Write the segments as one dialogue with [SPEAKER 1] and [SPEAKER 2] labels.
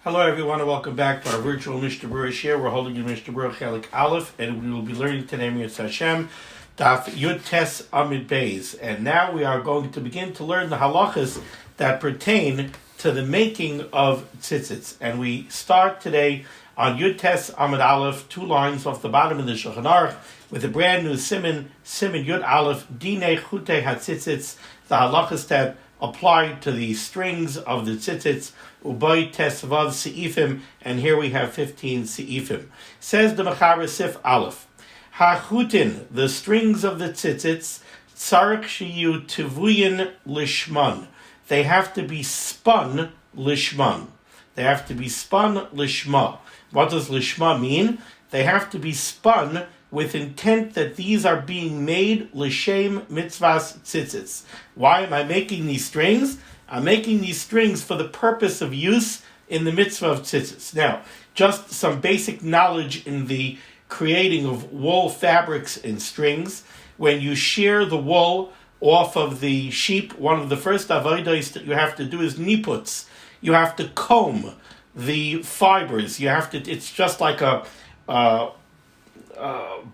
[SPEAKER 1] Hello everyone and welcome back to our virtual Mishnah Berurah share. We're holding in Mishnah Berurah Chelik Aleph, and we will be learning today Mitzvah Hashem Daf Yud Tes Amid Beis. And now we are going to begin to learn the halachos that pertain to the making of tzitzis. And we start today on Yud Tes Amid Aleph, 2 lines off the bottom of the Shulchan Aruch, with a brand new Siman Yud Aleph, Dinei Chutei HaTzitzis, the halachos that apply to the strings of the tzitzis, Ubay Tes Vav Seifim, and here we have 15 Seifim. Says the Mechaber Sif Aleph, HaChutin, the strings of the tzitzits, Tzarek Shiyu Tivuyin Lishman. They have to be spun Lishman. They have to be spun Lishma. What does Lishma mean? They have to be spun with intent that these are being made L'Shem Mitzvahs Tzitzis. Why am I making these strings? I'm making these strings for the purpose of use in the mitzvah of tzitzis. Now, just some basic knowledge in the creating of wool fabrics and strings. When you shear the wool off of the sheep, one of the first avodos that you have to do is niputs. You have to comb the fibers. It's just like a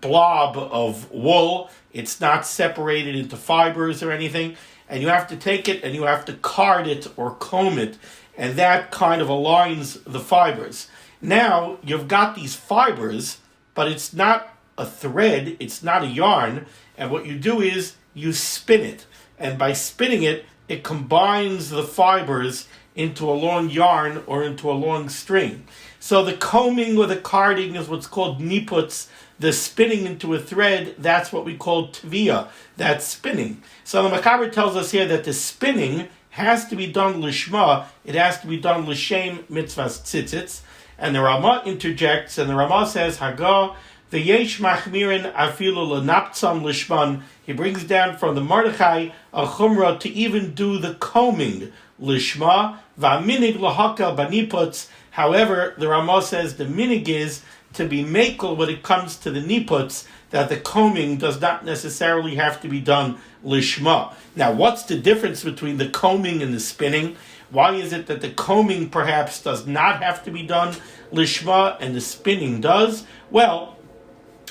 [SPEAKER 1] blob of wool. It's not separated into fibers or anything. And you have to take it and you have to card it or comb it, and that kind of aligns the fibers. Now, you've got these fibers, but it's not a thread, it's not a yarn, and what you do is you spin it. And by spinning it, it combines the fibers into a long yarn or into a long string. So the combing or the carding is what's called niputs. The spinning into a thread, that's what we call tvia, that's spinning. So the Mechaber tells us here that the spinning has to be done lishma, it has to be done l'shem mitzvahs tzitzits. And the Ramah interjects, and the Ramah says, Haga, the yesh machmirin afilu lenaptzam lishman. He brings down from the Mordechai a chumrah to even do the combing lishma, va'minig lahakel baniputs. However, the Ramah says the minig is to be makel when it comes to the niputs, that the combing does not necessarily have to be done lishma. Now, what's the difference between the combing and the spinning? Why is it that the combing perhaps does not have to be done lishma and the spinning does? Well,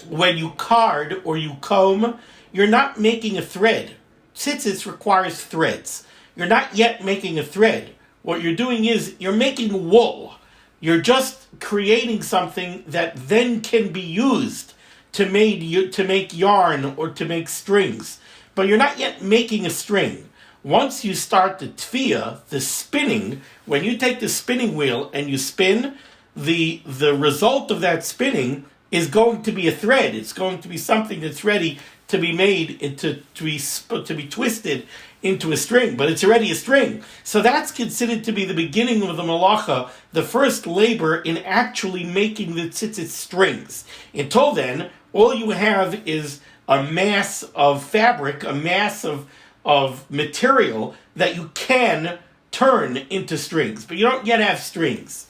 [SPEAKER 1] when you card or you comb, you're not making a thread. Tzitzis requires threads. You're not yet making a thread. What you're doing is you're making wool. You're just creating something that then can be used to make yarn or to make strings. But you're not yet making a string. Once you start the tvia, the spinning, when you take the spinning wheel and you spin, the result of that spinning is going to be a thread. It's going to be something that's ready to be made to be twisted into a string, but it's already a string. So that's considered to be the beginning of the malacha, the first labor in actually making the tzitzit strings. Until then, all you have is a mass of fabric, a mass of material that you can turn into strings, but you don't yet have strings.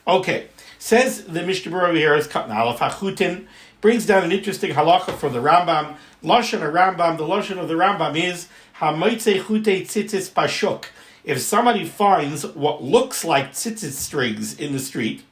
[SPEAKER 1] Okay, says the Mishnah Berurah here is Katan Aleph HaChutin, brings down an interesting halacha from the Rambam. Lashon of Rambam, the Lashon of the Rambam is Hamoitze Chutei Tzitzis Pashuk. If somebody finds what looks like tzitzit strings in the street,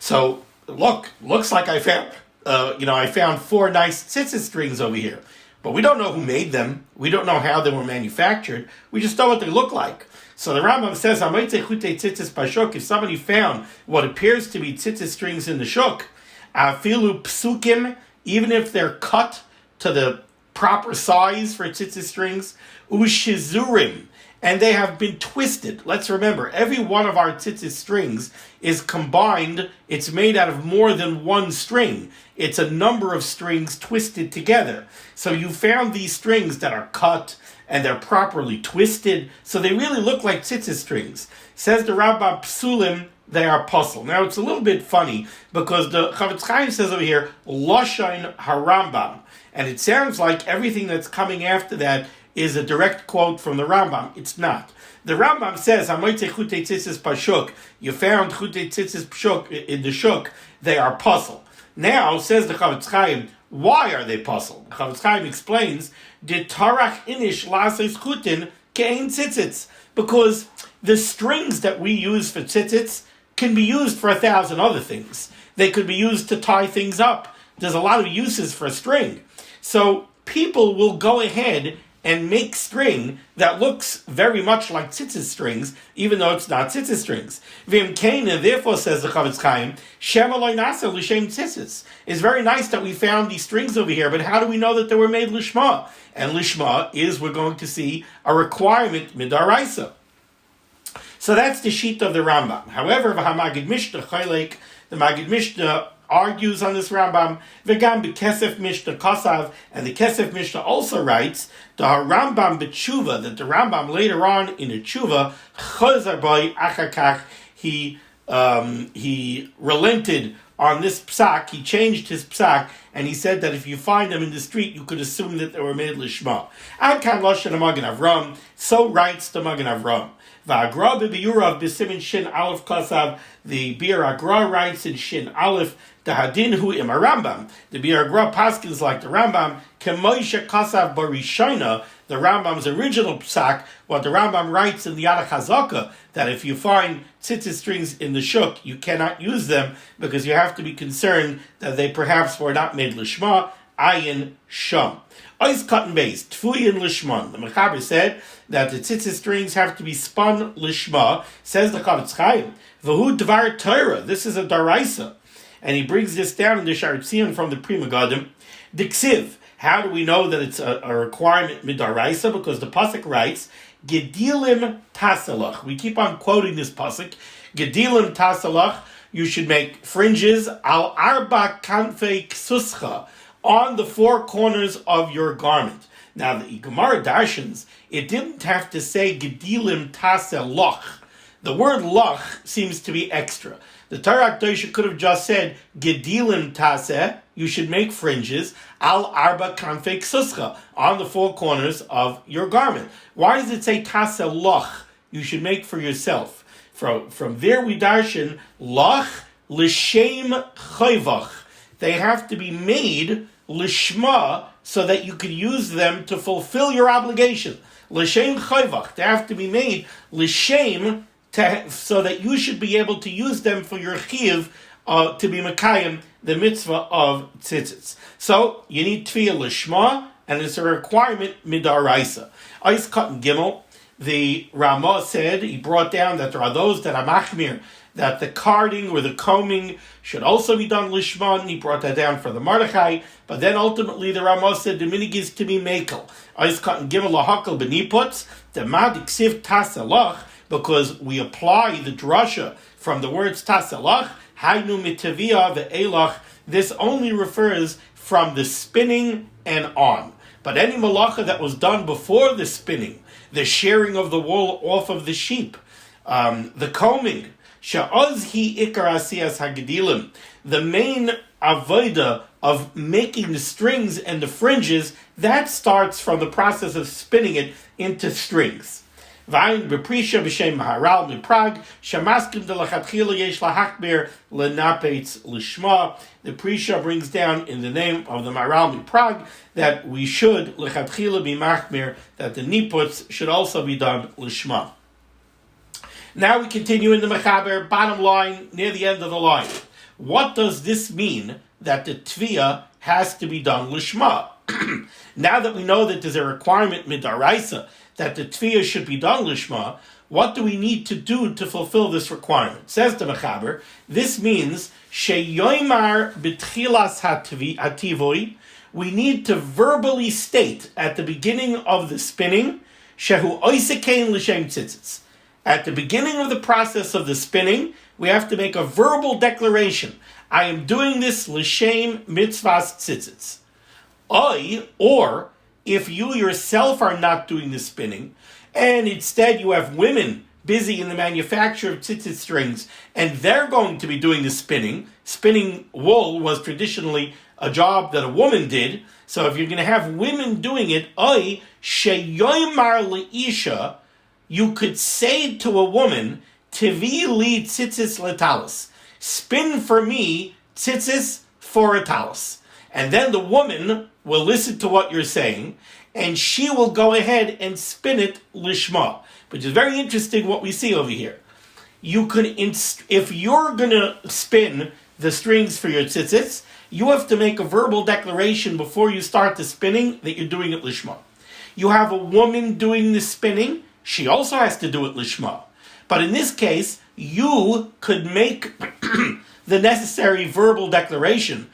[SPEAKER 1] so looks like I found 4 nice tzitzit strings over here, but we don't know who made them. We don't know how they were manufactured. We just know what they look like. So the Rambam says Hamoitze Chutei Tzitzis Pashuk. If somebody found what appears to be tzitzit strings in the shuk, afilu psukim, even if they're cut to the proper size for tzitzit strings, ushizurim, and they have been twisted. Let's remember, every one of our tzitzit strings is combined. It's made out of more than one string. It's a number of strings twisted together. So you found these strings that are cut and they're properly twisted, so they really look like tzitzit strings. Says the Rambam, psulim, they are puzzle. Now it's a little bit funny because the Chavetz Chaim says over here, Lashon HaRambam. And it sounds like everything that's coming after that is a direct quote from the Rambam. It's not. The Rambam says, Hamoitze Chutei Tzitzis Pashuk. You found Chutei Tzitzis Pashuk in the shuk. They are puzzle. Now, says the Chavetz Chaim, why are they puzzle? The Chavetz Chaim explains, De Tarach Inish Lases Chutin Kein Tzitzits. Because the strings that we use for tzitzits can be used for 1,000 other things. They could be used to tie things up. There's a lot of uses for string. So people will go ahead and make string that looks very much like tzitzis strings, even though it's not tzitzis strings. V'im Kaina, therefore, says the Chavetz Chaim, Shema lo nasa l'shem tzitzis. It's very nice that we found these strings over here, but how do we know that they were made lishma? And lishma is, we're going to see, a requirement midaraisa. So that's the sheet of the Rambam. However, the Magid Mishnah argues on this Rambam, v'gam b'kesef Mishnah Kasav, and the Kesef Mishnah also writes, the Rambam b'tshuva, that the Rambam later on in the tshuva, chozar by achakach, he relented on this psak, he changed his psak, and he said that if you find them in the street, you could assume that they were made lishma. Ad kan lashon Magen Avram, so writes the Magen Avram. V'agra b'Berurah b'Siman Shin Aleph Kasav, the Bir Agra writes in Shin Aleph, the Hadin hu im Rambam. The Bir Agra paskins like the Rambam, Kemoisha Kasav Barishona, the Rambam's original psak, what the Rambam writes in the Yad HaChazaka, that if you find tzitzis strings in the shuk, you cannot use them because you have to be concerned that they perhaps were not made lishma, ayin sham. Ice cotton base, tfuyin lishman. The Mechaber said that the tzitzis strings have to be spun lishma. Says the Chavetz Chaim, v'hu dvar Torah. This is a daraisa, and he brings this down in the Sharetzion from the Pri Megadim. Diksiv. How do we know that it's a requirement midaraisa? Because the pasuk writes, Gedilim tasalach. We keep on quoting this pasuk. Gedilim tasalach. You should make fringes al arba kanfei ksuscha, on the four corners of your garment. Now the Gemara darshans, it didn't have to say Gedilim tasalach. The word lach seems to be extra. The Torah Kedoshah could have just said Gedilim taseh. You should make fringes al arba kanfei ksuscha, on the four corners of your garment. Why does it say taseh loch? You should make for yourself. From there we darshan loch l'shem chayvach. They have to be made lishma so that you could use them to fulfill your obligation. L'shem chayvach. They have to be made l'shem so that you should be able to use them for your chiyuv, to be mekayim the mitzvah of tzitzis. So you need tefillah lishma, and it's a requirement midaraisa. Ice cotton gimel. The Ramah said, he brought down that there are those that are machmir, that the carding or the combing should also be done lishman. He brought that down for the Mordechai, but then ultimately the Ramah said the minig is to be mekel. Ice cotton gimel lahakal b'niputs the madiksiv tasalach, because we apply the drasha from the words tasalach. Hainu mitavia ve'elach. This only refers from the spinning and on. But any malacha that was done before the spinning, the shearing of the wool off of the sheep, the combing, sha'oz hi ikar asiyas hagedilim, the main avoda of making the strings and the fringes, that starts from the process of spinning it into strings. Vayin b'prisha b'shem Maharal miPrag shamaskim de lachatchila yesh lahachmir lenapetz lishma. The Prisha brings down in the name of the Maharal miPrag that we should lechatchila be machmir, that the niputs should also be done lishma. Now we continue in the Mechaber, bottom line, near the end of the line. What does this mean that the tviyah has to be done lishma? Now that we know that there's a requirement midaraisa that the tviyah should be done lishma, what do we need to do to fulfill this requirement? Says the Mechaber, this means sheyoimar b'tchilas hativoi, we need to verbally state at the beginning of the spinning, shehu oisekein l'shem tzitzis. At the beginning of the process of the spinning, we have to make a verbal declaration. I am doing this l'shem mitzvahs tzitzis. Or if you yourself are not doing the spinning, and instead you have women busy in the manufacture of tzitzit strings, and they're going to be doing the spinning. Spinning wool was traditionally a job that a woman did. So if you're going to have women doing it, sheyoymar leisha, you could say to a woman, Tivi li tzitzis letalis, spin for me tzitzis for a talis. And then the woman will listen to what you're saying, and she will go ahead and spin it lishma. Which is very interesting what we see over here. you could, if you're going to spin the strings for your tzitzis, you have to make a verbal declaration before you start the spinning that you're doing it lishma. You have a woman doing the spinning, she also has to do it lishma. But in this case, you could make the necessary verbal declaration.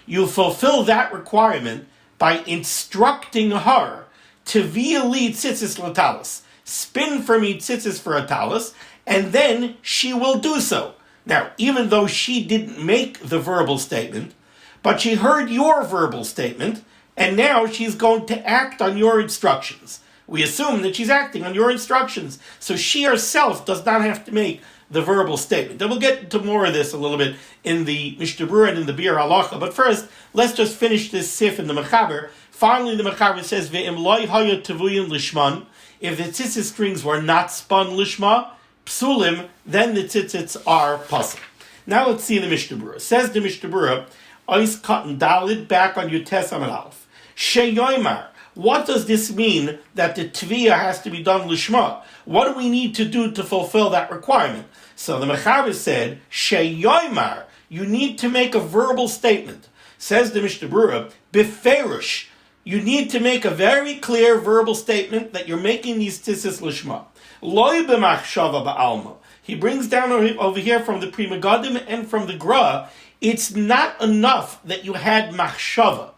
[SPEAKER 1] You fulfill that requirement by instructing her to via lead tzitzis latalis, spin for me tzitzis for a talis, and then she will do so. Now, even though she didn't make the verbal statement, but she heard your verbal statement, and now she's going to act on your instructions. We assume that she's acting on your instructions, so she herself does not have to make the verbal statement. Then we'll get into more of this a little bit in the Mishnah Berurah and in the Biur Halacha. But first, let's just finish this sif in the Mechaber. Finally, the Mechaber says, "Ve'im loy haya tevuyin lishman." If the tzitzit strings were not spun lishma, psulim, then the tzitzits are pasul. Now let's see the Mishnah Berurah. Says the Mishnah Berurah, Ois cotton dalid, back on your tes amid aleph. Sheyoymar. What does this mean that the tviyah has to be done lishma? What do we need to do to fulfill that requirement? So the Mechaber said, Sheyoymar, you need to make a verbal statement. Says the Mishnah Berurah, Beferish, you need to make a very clear verbal statement that you're making these tzitzis lishma. Loy b'machshava ba'alma. He brings down over here from the Pri Megadim and from the Gra, it's not enough that you had machshava.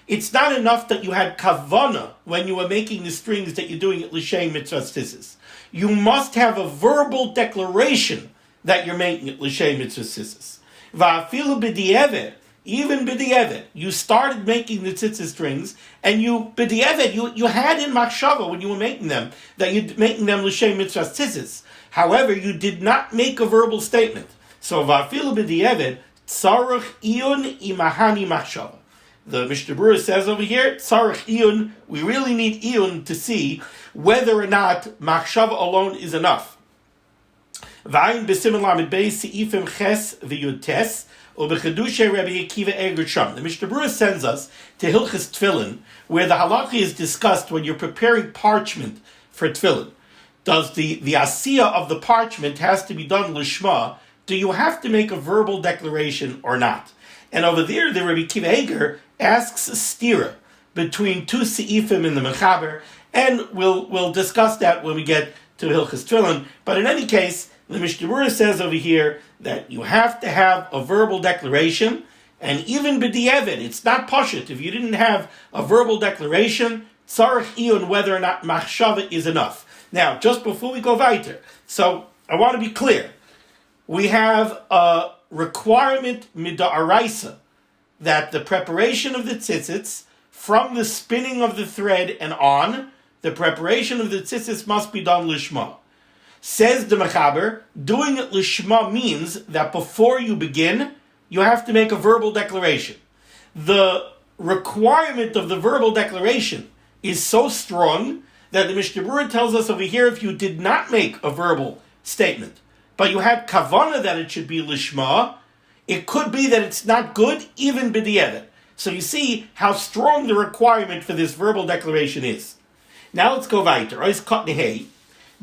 [SPEAKER 1] It's not enough that you had kavana when you were making the strings that you're doing at l'shem mitzvah tzitzis. You must have a verbal declaration that you're making it l'shem mitzvah tzitzis. Va'afilu b'di'evet, even b'di'evet, you started making the tzitzis strings, and you b'di'evet, you had in machshava when you were making them, that you're making them l'shem mitzvah tzitzis. However, you did not make a verbal statement. So va'afilu b'di'evet, tzarech iyun imahani machshava. The Mishnah Berurah says over here, tzarech iyun, we really need iyun to see whether or not machshava alone is enough. V'ayin b'siman lamed beis se'ifim ches v'yud tes, u'b'chedushay Rabbi Akiva Eger Sham. The Mishnah Berurah sends us to Hilchas Tefillin, where the halacha is discussed when you're preparing parchment for tefillin. Does the asiyah of the parchment has to be done lishma? Do you have to make a verbal declaration or not? And over there, the Rabbi Akiva Eger asks a stira between two se'ifim in the Mechaber, and we'll discuss that when we get to Hilchas Tefillin. But in any case, the Mishnah Berurah says over here that you have to have a verbal declaration, and even b'di'evet, it's not pashut. If you didn't have a verbal declaration, tzarech iyun, whether or not machshava is enough. Now, just before we go weiter, so I want to be clear. We have a requirement mida'araisa that the preparation of the tzitzits, from the spinning of the thread and on, the preparation of the tzitzits must be done lishma. Says the Mechaber, doing it lishma means that before you begin, you have to make a verbal declaration. The requirement of the verbal declaration is so strong that the Mishnah Berurah tells us over here, if you did not make a verbal statement, but you had kavana that it should be lishma, it could be that it's not good, even b'di'evet. So you see how strong the requirement for this verbal declaration is. Now let's go weiter. Ois kot nehei,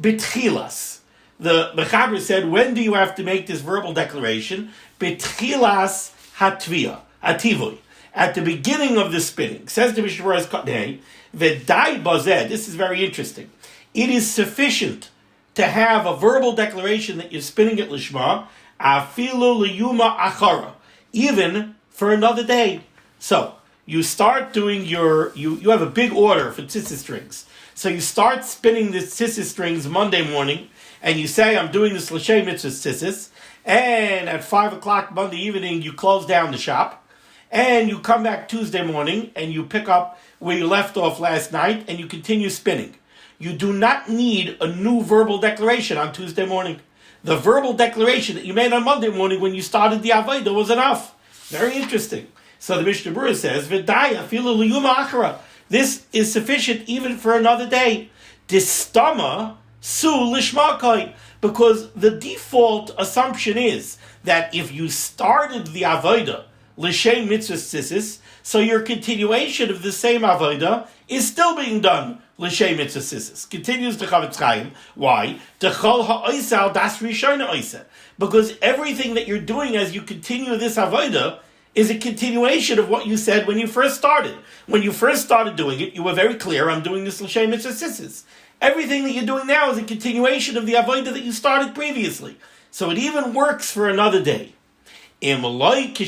[SPEAKER 1] b'tchilas. The Mechaber said, when do you have to make this verbal declaration? B'tchilas hatviyah, hativui. At the beginning of the spinning. Says the Mishnah Berurah, ois kot nehei, v'dai bazeh. This is very interesting. It is sufficient to have a verbal declaration that you're spinning at lishma, afilu liyuma achara, even for another day. So, you start doing you have a big order for tzitzis strings. So you start spinning the tzitzis strings Monday morning, and you say, I'm doing this l'shem mitzvah tzitzis, and at 5 o'clock Monday evening, you close down the shop, and you come back Tuesday morning, and you pick up where you left off last night, and you continue spinning. You do not need a new verbal declaration on Tuesday morning. The verbal declaration that you made on Monday morning when you started the Avodah was enough. Very interesting. So the Mishnah Berurah says, "V'daya filu liyuma achara." This is sufficient even for another day. Distama su lishmakai, because the default assumption is that if you started the Avodah l'shem mitzvah tzitzis, so your continuation of the same avodah is still being done l'shem mitzvah tzitzis. Continues the Chavetz Chaim. Why? D'chol ha'oisal das rishona oisa. Because everything that you're doing as you continue this avodah is a continuation of what you said when you first started. When you first started doing it, you were very clear, I'm doing this l'shem mitzvah tzitzis. Everything that you're doing now is a continuation of the avodah that you started previously. So it even works for another day. Unless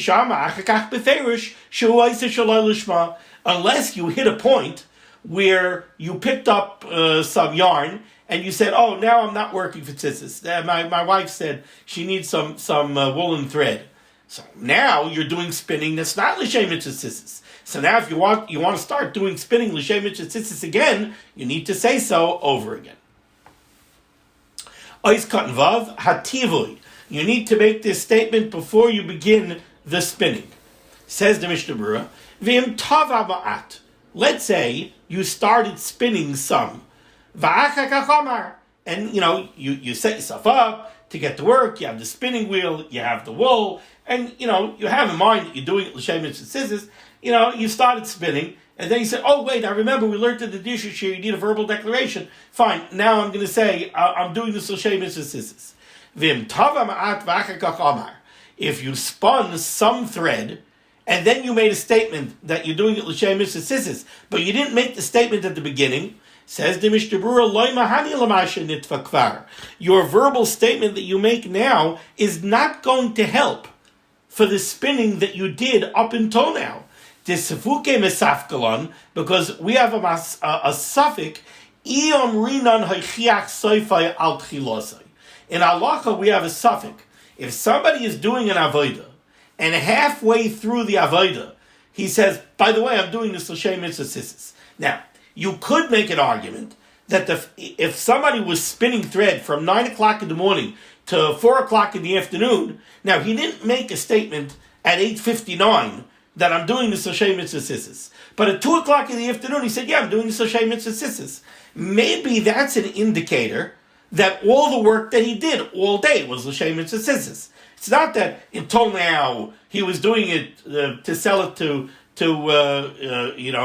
[SPEAKER 1] you hit a point where you picked up some yarn and you said, oh, now I'm not working for tzitzis. My wife said she needs some woolen thread. So now you're doing spinning that's not l'shem mitzvah tzitzis. So now if you want to start doing spinning l'shem mitzvah tzitzis again, you need to say so over again. Ois katan vav hativui. You need to make this statement before you begin the spinning. Says the Mishnah Berurah, v'im tava ma'at. Let's say you started spinning some. And you set yourself up to get to work, you have the spinning wheel, you have the wool, and you have in mind that you're doing it l'shem mitzvah tzitzis. You started spinning, and then you said, oh wait, I remember we learned in the Dirshu here, you need a verbal declaration. Fine, now I'm going to say, I'm doing this l'shem mitzvah tzitzis. If you spun some thread, and then you made a statement that you're doing it l'shem mitzvah tzitzis, but you didn't make the statement at the beginning, says the Mishnah Berurah, your verbal statement that you make now is not going to help for the spinning that you did up until now. Because we have a suffix, in halacha we have a suffix. If somebody is doing an avodah, and halfway through the avodah, he says, by the way, I'm doing this l'shem mitzvah tzitzis. Now, you could make an argument that if somebody was spinning thread from 9 o'clock in the morning to 4 o'clock in the afternoon, now he didn't make a statement at 8:59 that I'm doing this l'shem mitzvah tzitzis. But at 2 o'clock in the afternoon, he said, yeah, I'm doing this l'shem mitzvah tzitzis. Maybe that's an indicator that all the work that he did all day was l'shem mitzvah tzitzis. It's not that until now he was doing it to sell it to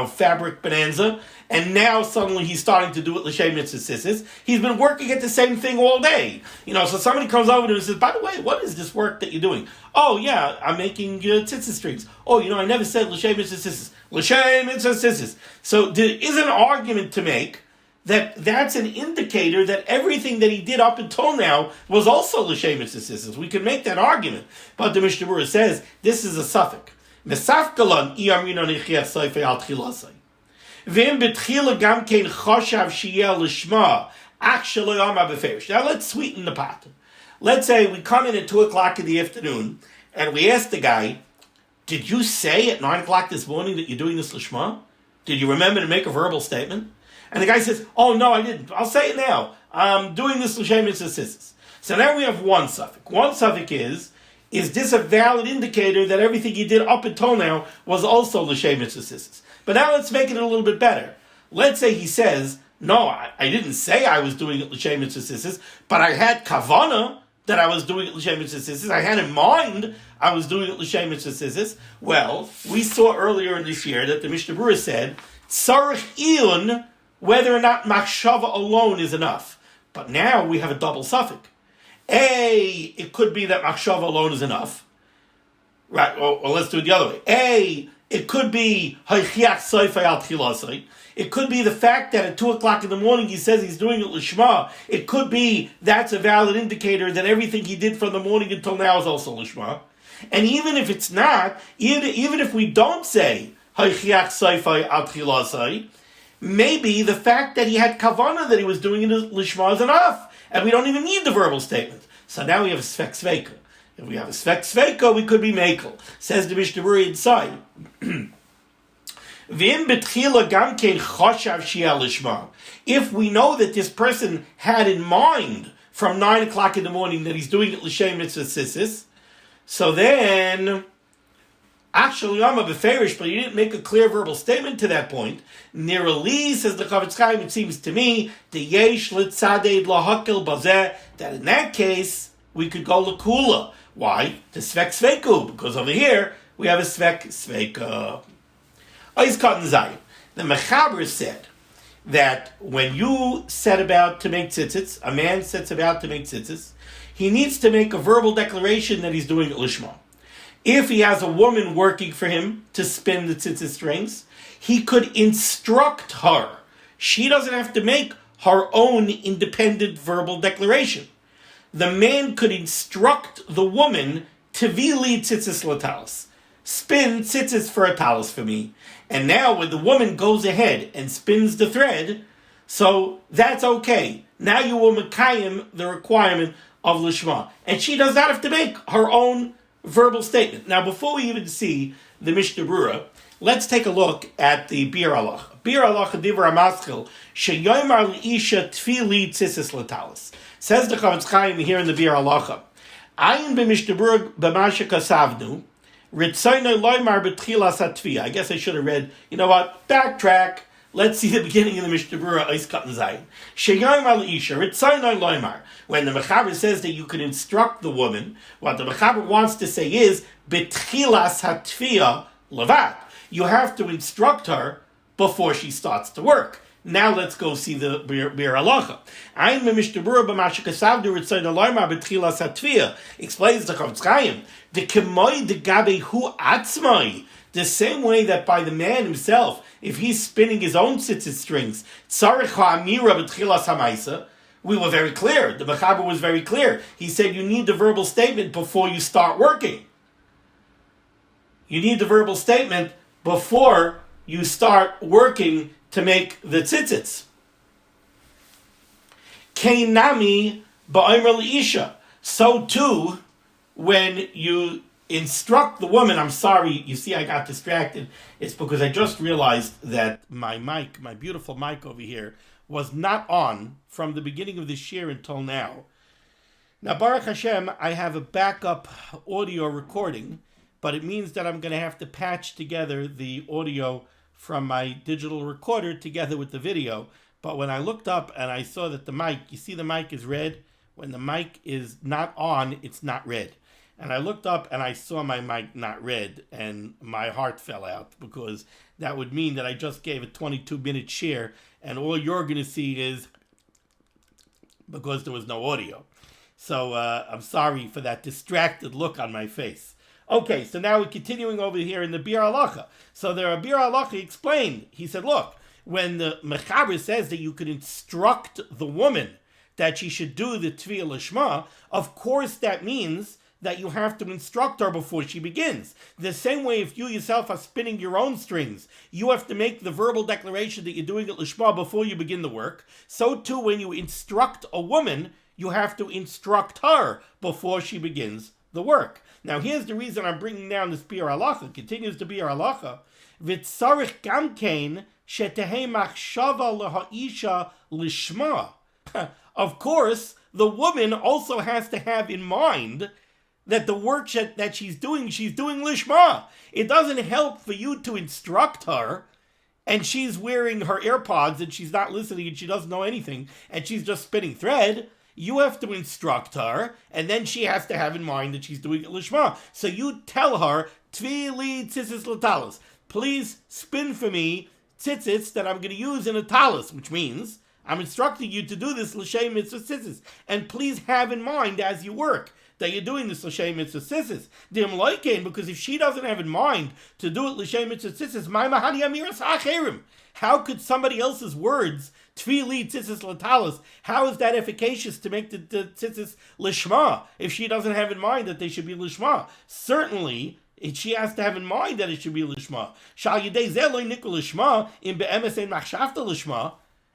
[SPEAKER 1] Fabric Bonanza, and now suddenly he's starting to do it l'shem mitzvah tzitzis. He's been working at the same thing all day. So somebody comes over to him and says, by the way, what is this work that you're doing? Oh, yeah, I'm making tzitzis strings. Oh, I never said l'shem mitzvah tzitzis. L'shem mitzvah tzitzis. So there is an argument to make that's an indicator that everything that he did up until now was also l'shem mitzvah tzitzis. We can make that argument. But the Mishnah Berurah says, this is a suffix. Mesafkalan iyamina nichiach soifei al tchilasai. V'im betchila gam kein choshav shiyeh l'shma ach shelo yama beferish. Now let's sweeten the pot. Let's say we come in at 2 o'clock in the afternoon and we ask the guy, did you say at 9 o'clock this morning that you're doing this l'shma? Did you remember to make a verbal statement? And the guy says, oh no, I didn't. I'll say it now. I'm doing this l'shem mitzvah tzitzis. So now we have one suffix. One suffix is this a valid indicator that everything he did up until now was also l'shem mitzvah tzitzis? But now let's make it a little bit better. Let's say he says, no, I didn't say I was doing it l'shem mitzvah tzitzis, but I had kavana that I was doing it l'shem mitzvah tzitzis. I had in mind I was doing it l'shem mitzvah tzitzis. Well, we saw earlier in this year that the Mishnah Berurah said, tzarich iyun, whether or not machshava alone is enough. But now we have a double suffix. It could be that machshava alone is enough. Right, or let's do it the other way. It could be haychiach soifei al tchilasai. It could be the fact that at 2 o'clock in the morning he says he's doing it l'shma. It could be that's a valid indicator that everything he did from the morning until now is also l'shma. And even if it's not, even if we don't say haychiach soifei al tchilasai, maybe the fact that he had kavana that he was doing it l'shma is enough, and we don't even need the verbal statement. So now we have a svek sveika. If we have a svek sveika, we could be mekel. Says the Mishnah Berurah inside. If we know that this person had in mind from 9 o'clock in the morning that he's doing it l'shem mitzvah tzitzis, so then actually, I'm a beferish, but you didn't make a clear verbal statement to that point. Nirali, says the Chavetz Chaim, it seems to me, the yesh litzaded lahakil bazeh, that in that case, we could go lakula. Why? To svek sveku, because over here, we have a sveka. Ois cotton zayin. The Mechaber said that when you set about to make tzitzis, a man sets about to make tzitzis, he needs to make a verbal declaration that he's doing it lishma. If he has a woman working for him to spin the tzitzis strings, he could instruct her. She doesn't have to make her own independent verbal declaration. The man could instruct the woman to vili tzitzis latalis. Spin tzitzis for a talis for me. And now when the woman goes ahead and spins the thread, so that's okay. Now you will mekayim the requirement of lishma. And she does not have to make her own verbal statement. Now before we even see the Mishnah Berurah, let's take a look at the Bir Halacha. Bir Halacha Divrei Maschil sheyomer leisha tfili tzitzis latalis. Says the Chavetz Chaim here in the Bir Halacha. Ayin b'Mishnah Berurah b'masha kasavnu. I guess I should have read, you know what, backtrack. Let's see the beginning of the Mishnah Berurah, Eis Katan Zayin. When the Mechaber says that you can instruct the woman, what the Mechaber wants to say is, B'tchilas hatfiya levat. You have to instruct her before she starts to work. Now let's go see the Bir Halacha. Ein Mishnah Berurah b'masha kasavnu ritzayin loymar b'tchilas hatfiya. Explains the Chavetz Chaim. The kemoi de gabe hu atzmai. The same way that by the man himself, if he's spinning his own tzitzit strings, tzarich ha'amira b'tchilas ha'maisa. We were very clear. The Mechaber was very clear. He said you need the verbal statement before you start working. You need the verbal statement before you start working to make the tzitzits. Keinami ba'omer leisha. So too, when you instruct the woman, I'm sorry, you see I got distracted. It's because I just realized that my mic, my beautiful mic over here, was not on from the beginning of this year until now. Now, Baruch Hashem, I have a backup audio recording, but it means that I'm going to have to patch together the audio from my digital recorder together with the video. But when I looked up and I saw that the mic, you see the mic is red. When the mic is not on, it's not red. And I looked up and I saw my mic not red, and my heart fell out, because that would mean that I just gave a 22-minute share, and all you're going to see is because there was no audio. So I'm sorry for that distracted look on my face. Okay, so now we're continuing over here in the Bir Halacha. So there are Bir Halacha explained. He said, look, when the Mechaber says that you could instruct the woman that she should do the Tviyah Lishma, of course that means that you have to instruct her before she begins. The same way if you yourself are spinning your own strings, you have to make the verbal declaration that you're doing it Lishma before you begin the work. So too, when you instruct a woman, you have to instruct her before she begins the work. Now here's the reason I'm bringing down this Bir Halacha. Continues to Bir Halacha. V'tzarich gamkein shetehei machshava lehaisha lishma. Of course, the woman also has to have in mind that the work that she's doing lishma. It doesn't help for you to instruct her, and she's wearing her AirPods and she's not listening and she doesn't know anything, and she's just spinning thread. You have to instruct her, and then she has to have in mind that she's doing it lishma. So you tell her, Tvili tzitzis latalis. Please spin for me tzitzis that I'm going to use in a talis, which means I'm instructing you to do this l'shem mitzvah tzitzis. And please have in mind as you work that you're doing this l'shem mitzvah tzitzis. Because if she doesn't have in mind to do it l'shem mitzvah tzitzis, my mahani amiras acherim. How could somebody else's words, Tvili tzitzis latalis, how is that efficacious to make the tzitzis lishma if she doesn't have in mind that they should be lishma? Certainly, she has to have in mind that it should be lishma. Shal yidei zeh lo nikul lishma in be'emes ein machshavta lishma.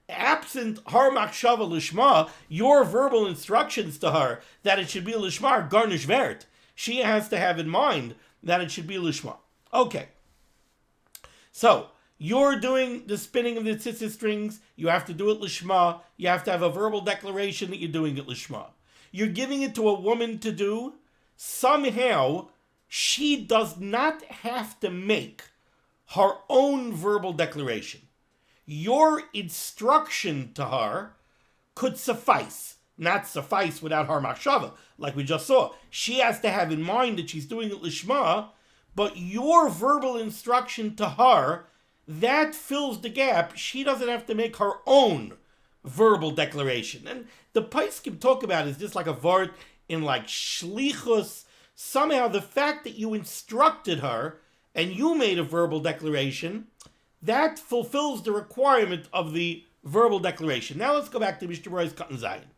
[SPEAKER 1] Absent her machshava lishma, your verbal instructions to her that it should be lishma garnish vert. She has to have in mind that it should be lishma. Okay. So, you're doing the spinning of the tzitzit strings, you have to do it lishma, you have to have a verbal declaration that you're doing it lishma. You're giving it to a woman to do, somehow she does not have to make her own verbal declaration. Your instruction to her could suffice, not suffice without her machshava, like we just saw. She has to have in mind that she's doing it lishma, but your verbal instruction to her, that fills the gap. She doesn't have to make her own verbal declaration. And the Paiskim talk about is just like a word in like shlichus. Somehow the fact that you instructed her and you made a verbal declaration, that fulfills the requirement of the verbal declaration. Now let's go back to Mishnah Berurah's Katan Zayin.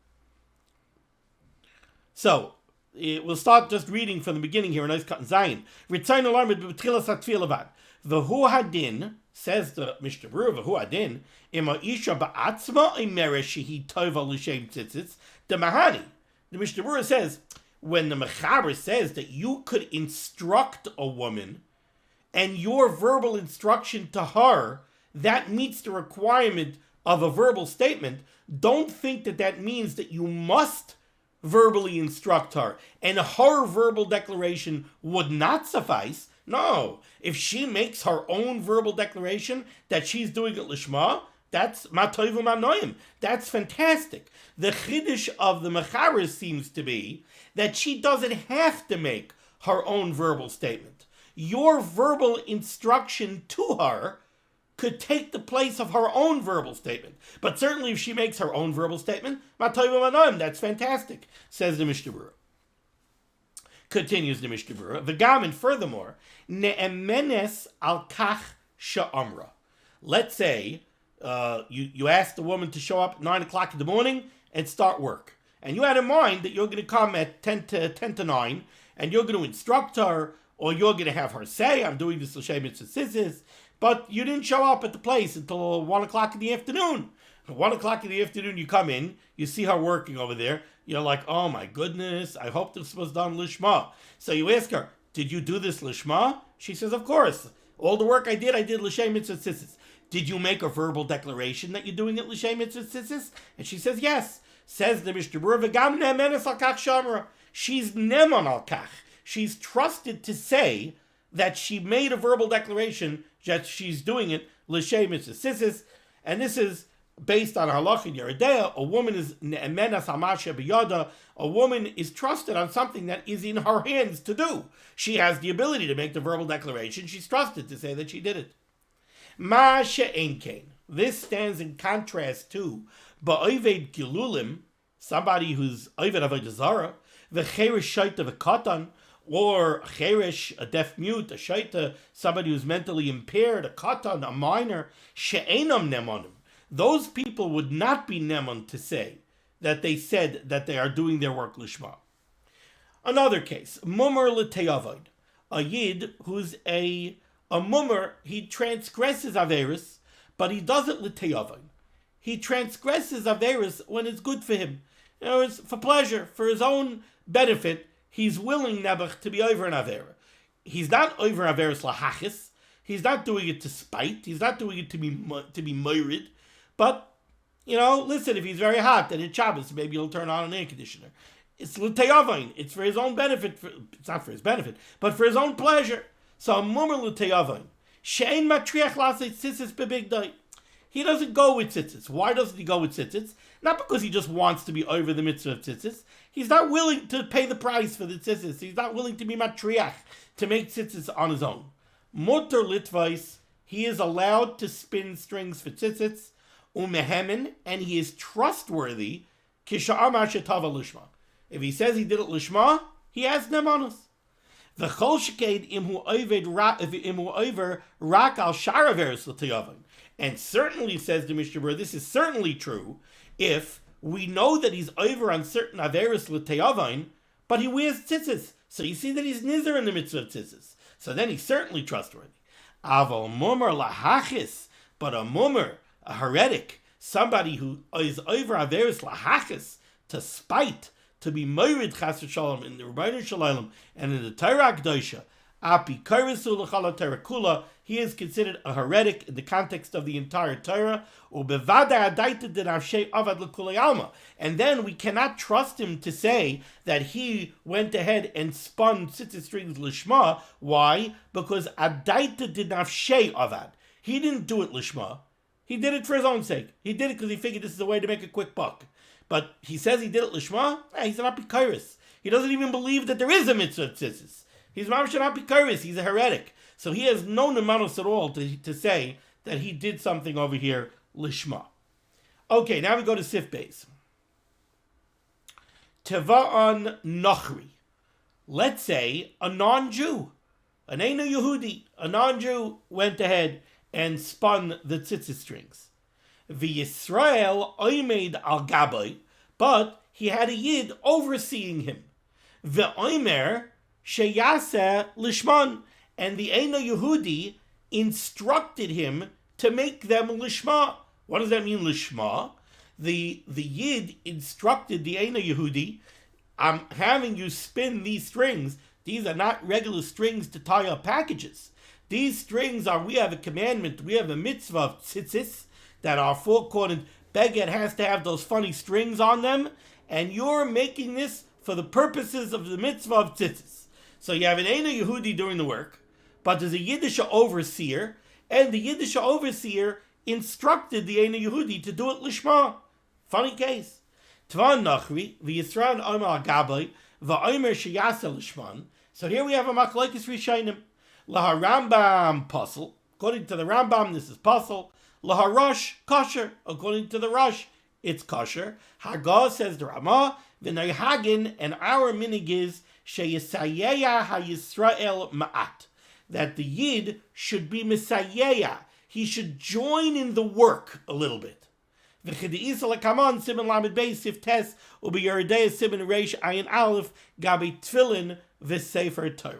[SPEAKER 1] So, we'll start just reading from the beginning here in Ois Katan Zayin. Ritzayin alarmid b'tchilas hatfil levad. V'hu hadin, says the Mishnah Berurah, v'hu hadin, ima isha ba'atzma imeresh shehi tova l'shem tzitzis, the mahani. The Mishnah Berurah says, when the Mechaber says that you could instruct a woman, and your verbal instruction to her, that meets the requirement of a verbal statement, don't think that that means that you must verbally instruct her, and her verbal declaration would not suffice. No, if she makes her own verbal declaration that she's doing it lishma, that's matoiv u'manoim. That's fantastic. The chiddush of the Mechaber seems to be that she doesn't have to make her own verbal statement. Your verbal instruction to her could take the place of her own verbal statement. But certainly if she makes her own verbal statement, that's fantastic, says the Mishnah Berurah. Continues the Mishnah Berurah. V'gam, and furthermore, ne'emenes al kach sha'amra. Let's say you asked the woman to show up at 9 o'clock in the morning and start work. And you had in mind that you're going to come at 10 to 9, and you're going to instruct her, or you're going to have her say, I'm doing this l'shem tzitzis, but you didn't show up at the place until 1 o'clock in the afternoon. At 1 o'clock in the afternoon, you come in, you see her working over there, you're like, oh my goodness, I hope this was done lishma. So you ask her, did you do this lishma? She says, of course. All the work I did l'shem tzitzis. Did you make a verbal declaration that you're doing it l'shem tzitzis? And she says, yes. Says the Mishnah Berurah, v'gam ne'emenes al kach shamra. She's nemon al kach. She's trusted to say that she made a verbal declaration that she's doing it l'shem tzitzis, and this is based on halach in Yeridea. A woman is ne'emenas hamasha b'yada. A woman is trusted on something that is in her hands to do. She has the ability to make the verbal declaration. She's trusted to say that she did it. Ma she'en kein. This stands in contrast to ba'oved gilulim, somebody who's oved avodah zara, v'cheresh shaita v'katan, or cheresh, a deaf mute, a shaita, somebody who's mentally impaired, a katan, a minor, she'enam nemonim. Those people would not be nemon to say that they said that they are doing their work lishma. Another case, mummer l'teyavoid, a yid who's a mummer, he transgresses averis, but he does it l'teyavoid. He transgresses averis when it's good for him. You know, it's for pleasure, for his own benefit. He's willing, Nebuch, to be over an avera. He's not over averis lahachis. He's not doing it to spite. He's not doing it to be moirid. But, you know, listen, if he's very hot and it's Shabbos, maybe he'll turn on an air conditioner. It's l'teyavain. It's for his own benefit. It's not for his benefit, but for his own pleasure. So, mummer l'teyavain. She'ein matriach lasei tzitzis bebigdai. He doesn't go with tzitzis. Why doesn't he go with tzitzis? Not because he just wants to be over the mitzvah of tzitzis. He's not willing to pay the price for the tzitzis. He's not willing to be matriach, to make tzitzis on his own. Mutter litvais, he is allowed to spin strings for tzitzis, umehemen, and he is trustworthy, kisha'amar shetava lishma. If he says he did it lishma, he has nemanus. V'chol sheked imhu over rak al sharaveres l'tiyavim. And certainly, says the Mishnah Berurah, this is certainly true if we know that he's over on certain averis l'teyavain, but he wears tzitzis. So you see that he's nizer in the mitzvah of tzitzis. So then he's certainly trustworthy. Aval mummer lahachis, but a mummer, a heretic, somebody who is over averis lahachis, to spite, to be moirid chas v'shalom in the Rebbeinu Shalom and in the Torah Kedosha, api karisu l'chala Torah kula, he is considered a heretic in the context of the entire Torah. And then we cannot trust him to say that he went ahead and spun tzitzis strings lishma. Why? Because adaita did nafshei avad. He didn't do it lishma. He did it for his own sake. He did it because he figured this is a way to make a quick buck. But he says he did it lishma. He's an apikairis. He doesn't even believe that there is a mitzvah of tzitzis. He's mamash not pikaris. He's a heretic. So he has no nemanos at all to say that he did something over here lishma. Okay, now we go to Sif Beis. Teva'an Nochri. Let's say a non-Jew, an Eino Yehudi, a non-Jew went ahead and spun the tzitzis strings. V'Yisrael oimed al gabai, but he had a yid overseeing him. V'oimer sheyaseh lishman, and the Eino Yehudi instructed him to make them lishma. What does that mean, lishma? The yid instructed the Eino Yehudi, I'm having you spin these strings. These are not regular strings to tie up packages. These strings are, we have a commandment, we have a mitzvah of tzitzis, that our four-cornered beged has to have those funny strings on them, and you're making this for the purposes of the mitzvah of tzitzis. So you have an Eino Yehudi doing the work, but there's a Yiddish overseer, and the Yiddish overseer instructed the Eino Yehudi to do it lishma. Funny case. Tvan Nachri, v'Yisrael Omer Gabai, v'Omer Sheyaseh Lishman. So here we have a machlokes rishonim. Laharambam puzzle. According to the Rambam, this is puzzle. Laharosh kosher. According to the Rosh, it's kosher. Hagah, says the Ramah, v'Nehagin, and our minig is sheyisayeya haYisrael ma'at, that the Yid should be misayeya. He should join in the work a little bit. V'chedi'isa lekaman siman lamed beis sif tes u'b'yeridei siman reish ayin aleph gabi tefillin v'sefer Torah.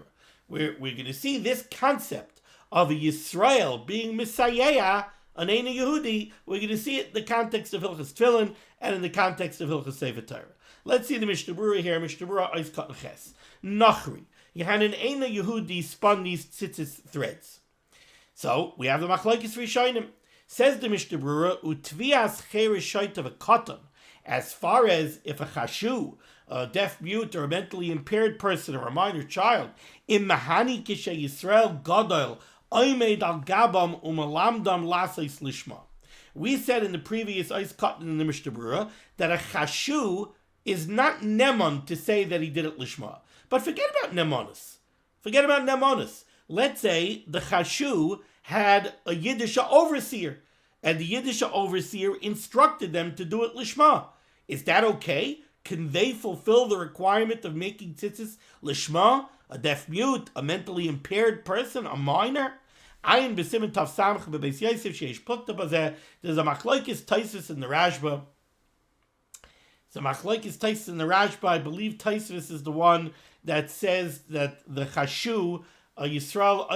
[SPEAKER 1] We're going to see this concept of a Yisrael being Misayeya, an Eino Yehudi. We're going to see it in the context of Hilchos Tefillin and in the context of Hilchos Sefer Torah. Let's see the Mishnah Berurah here. Mishnah Berurah Ois Katan Ches. Nachri. You had an Eino Yehudi spun these tzitzis threads. So we have the machlokes rishonim. Says the Mishnah Berurah, Utvias cheresh shaita v'katan. As far as if a chashu, a deaf mute or a mentally impaired person or a minor child, im mahani kishe Yisrael gadol oimed al gabam umalamdam laseis lishma. We said in the previous Ois Katan in the Mishnah Berurah that a chashu is not nemon to say that he did it lishma. But forget about nemonis. Forget about nemonis. Let's say the chashu had a Yiddish overseer, and the Yiddish overseer instructed them to do it lishma. Is that okay? Can they fulfill the requirement of making tzitzis lishma? A deaf mute, a mentally impaired person, a minor? Ayin b'simen tav samach b'beis Yosef sheish plukta bazeh. There's a machlokes Taisus in the Rashba. The machlokes Taisus in the Rashba. I believe Taisus is the one that says that the chashu, a Yisrael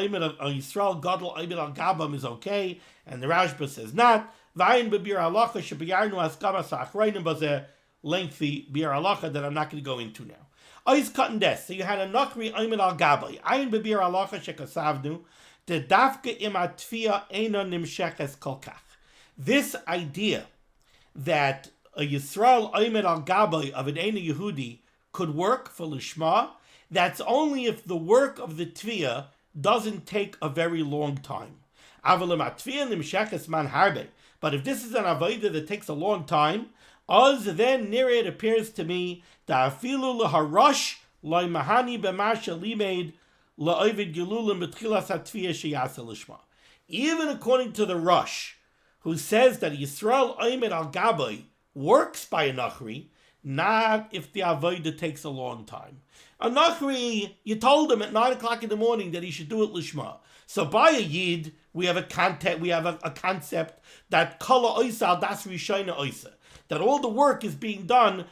[SPEAKER 1] gadol oimed al gabam, is okay, and the Rashba says not. V'ayin b'bir halacha shebiyarnu haskamas ha'achreinim bazeh. Lengthy bir halacha that I'm not going to go into now. Ois Katan Des. So you had a Nachri oimed al gabai. Ayin b'bir halacha shekasavnu. The dafka im atfia eina nimsheches kolkach. This idea that a Yisrael oimed al gabai of an Eino Yehudi could work for lishma, that's only if the work of the tviya doesn't take a very long time. Avalim atfia nimsheches man harbe. But if this is an avodah that takes a long time, as then near it appears to me that afilu leharosh loy mahani b'masha limed la'ovid gelulim b'tchilas hatfiyah sheyasa lishma. Even according to the Rosh, who says that Yisrael oimed al gabai works by a nachri, not if the avodah takes a long time. A nachri, you told him at 9 o'clock in the morning that he should do it lishma. So by a yid, we have a concept that kala oisa das rishayna oisa, that all the work is being done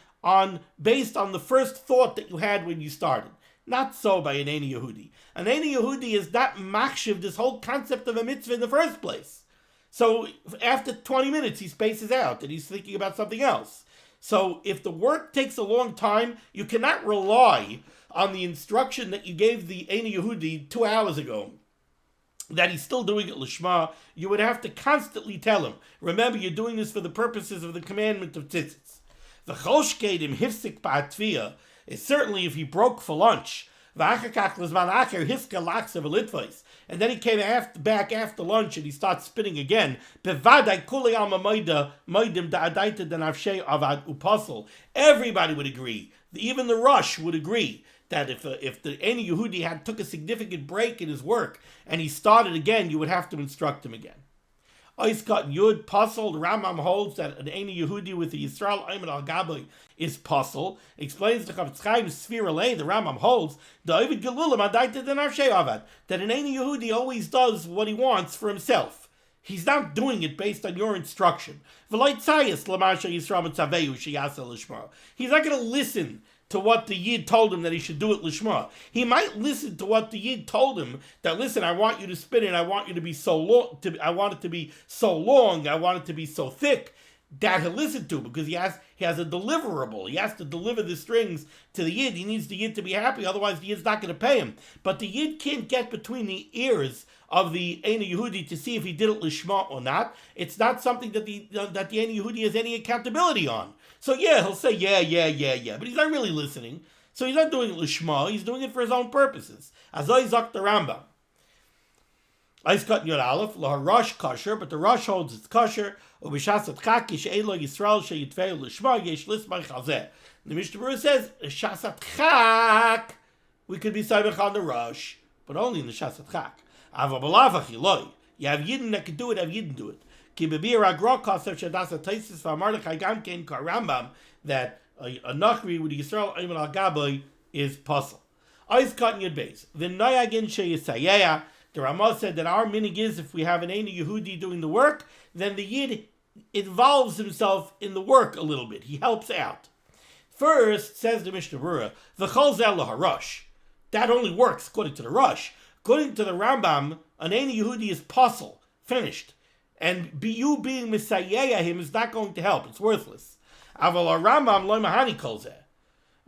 [SPEAKER 1] based on the first thought that you had when you started. Not so by an Eino Yehudi. An Eino Yehudi is not machshiv this whole concept of a mitzvah in the first place. So after 20 minutes, he spaces out and he's thinking about something else. So if the work takes a long time, you cannot rely on the instruction that you gave the Eino Yehudi 2 hours ago, that he's still doing it lishma. You would have to constantly tell him, remember, you're doing this for the purposes of the commandment of tzitzis. The choshkedim hifsik ba'atviyah is certainly if he broke for lunch. And then he came back after lunch and he starts spinning again. Everybody would agree, even the Rosh would agree, that if the any Yehudi took a significant break in his work and he started again, you would have to instruct him again. Oiskat Yud Pasul, the Rambam holds that an Eini Yehudi with the Yisrael Ayman al Gabi is Pasul. Explains the Chavetz Chaim Sfir Alei, the Rambam holds that an Eini Yehudi always does what he wants for himself. He's not doing it based on your instruction. He's not going to listen to what the Yid told him that he should do it lishma. He might listen to what the Yid told him that, listen, I want you to spin it, I want you to be so long, I want it to be so long, I want it to be so thick. That he'll listen to, because he has a deliverable. He has to deliver the strings to the Yid. He needs the Yid to be happy, otherwise the Yid's not going to pay him. But the Yid can't get between the ears of the Eini Yehudi to see if he did it lishma or not. It's not something that the Eini Yehudi has any accountability on. So yeah, he'll say yeah, but he's not really listening. So he's not doing it lishma, he's doing it for his own purposes. Azoi zok the Rambam. Ice cut Yud Aleph, la Rosh kosher, but the Rosh holds it's kosher. Ubishasat chak ish elo Yisrael sheyitveu lishma yesh lismay chazeh. The Mishnah Berurah says shasat chak. We could be saibach on the Rosh, but only in the shasat chak. Ava balavach yiloi. You have Yidden that can do it, have Yidden do it. Ki bebir agro kasev shadasa tzitzis v'amardechai gam kein kar Rambam that a nachri with Yisrael ayman al gaboy is puzzle. Ice cut Yud Beis. V'noyagin sheyisayeya. The Ramah said that our minig is, if we have an Eini Yehudi doing the work, then the Yid involves himself in the work a little bit. He helps out. First, says the Mishnah Berurah, v'chol zeh laharosh. That only works according to the Rosh. According to the Rambam, an Eini Yehudi is puzzle, finished. And you being Misayeya him is not going to help. It's worthless. Aval Rambam lo mahani kol zeh.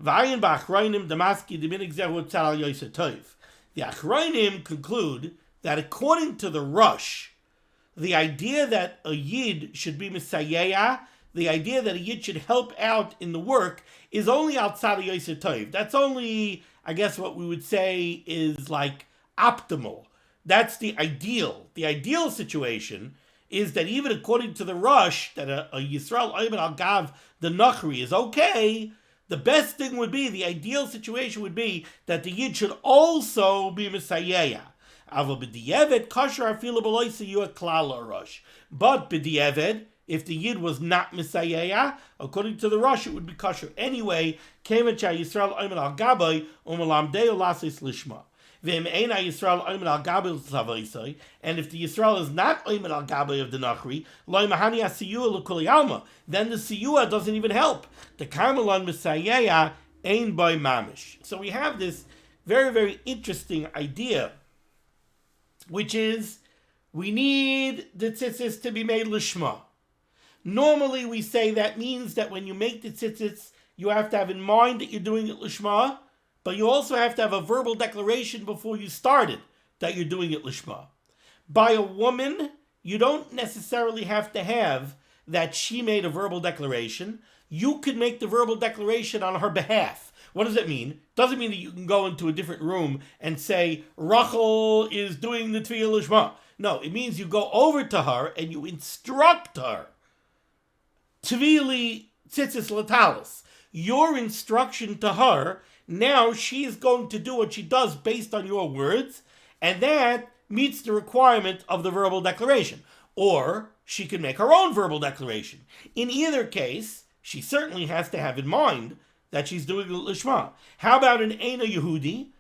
[SPEAKER 1] V'ayin ba'achroinim damaski d'minig zeh hutzal yoseh tov. The Achronim conclude that according to the Rosh, the idea that a Yid should be Misayeya, the idea that a Yid should help out in the work, is only outside of Yoseh Tov. That's only, I guess what we would say is like optimal. That's the ideal. The ideal situation is that even according to the Rosh, that a Yisrael Ayman al Gav, the Nachri, is okay. The best thing would be, the ideal situation would be, that the Yid should also be Misayeya. But b'di'eved, if the Yid was not Misayeya, according to the Rosh, it would be kosher anyway. Yisrael Ayman al Gabai u'melamdeu lasis lishma. And if the Yisrael is not Ayman al Gabai of the Nachri, then the siyua doesn't even help. The Karmelan Misayeya ein by mamish. So we have this very, very interesting idea, which is we need the tzitzis to be made lishma. Normally we say that means that when you make the tzitzis, you have to have in mind that you're doing it lishma, but you also have to have a verbal declaration before you start it that you're doing it lishma. By a woman, you don't necessarily have to have that she made a verbal declaration. You could make the verbal declaration on her behalf. What does it mean? Doesn't mean that you can go into a different room and say, Rachel is doing the Tefillah Lishma. No, it means you go over to her and you instruct her. Tvili tzitzis latalis. Your instruction to her, now she is going to do what she does based on your words, and that meets the requirement of the verbal declaration. Or she can make her own verbal declaration. In either case, she certainly has to have in mind that she's doing the lishma. How about an Eina Yehudi?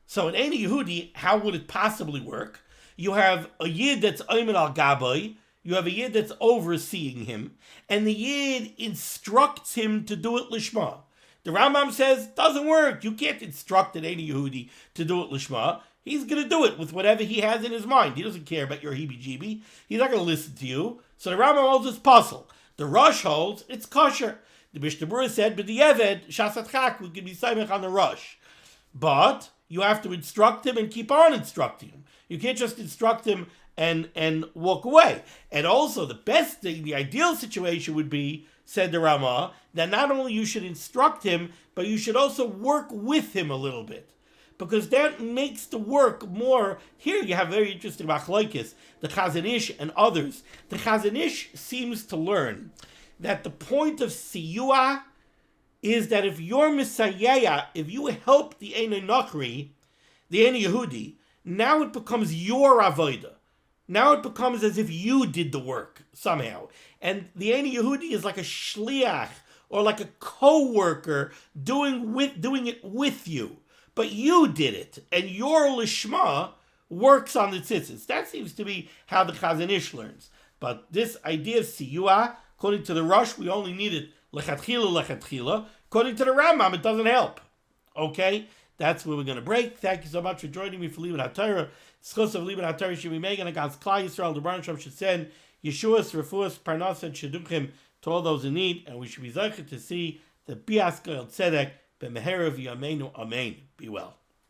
[SPEAKER 1] So an Eina Yehudi, how would it possibly work? You have a Yid that's Ayman al Gabai, you have a Yid that's overseeing him, and the Yid instructs him to do it lishma. The Rambam says, doesn't work. You can't instruct an Eini Yehudi to do it lishma. He's going to do it with whatever he has in his mind. He doesn't care about your heebie-jeebie. He's not going to listen to you. So the Rambam holds it's puzzle. The Rosh holds it's kosher. The Mishnah Berurah said, but the Eved, Shasat Chak, we can be Saimech on the Rosh. But you have to instruct him and keep on instructing him. You can't just instruct him and walk away. And also, the best thing, the ideal situation would be, said the Ramah, that not only you should instruct him, but you should also work with him a little bit. Because that makes the work more. Here you have very interesting machlokes, the Chazon Ish and others. The Chazon Ish seems to learn that the point of siyua is that if you're Messiah, if you help the Ein Nokri, the Ein Yehudi, now it becomes your avodah. Now it becomes as if you did the work somehow. And the Ein Yehudi is like a shliach or like a co-worker doing it with you. But you did it, and your lishma works on the tzitzis. That seems to be how the Chazon Ish learns. But this idea of siyua, according to the Rosh, we only need it lechatchila. According to the Rambam, it doesn't help. Okay? That's where we're going to break. Thank you so much for joining me for limud HaTorah. Schos of limud HaTorah should be making against Klal Yisrael. The Baruch Shem should send Yeshua's, Refuas, Parnas, and Shidduchim to all those in need. And we should be zeichet to see the Bias Goel Tzedek, B'meherev Yameinu Amen. Be well.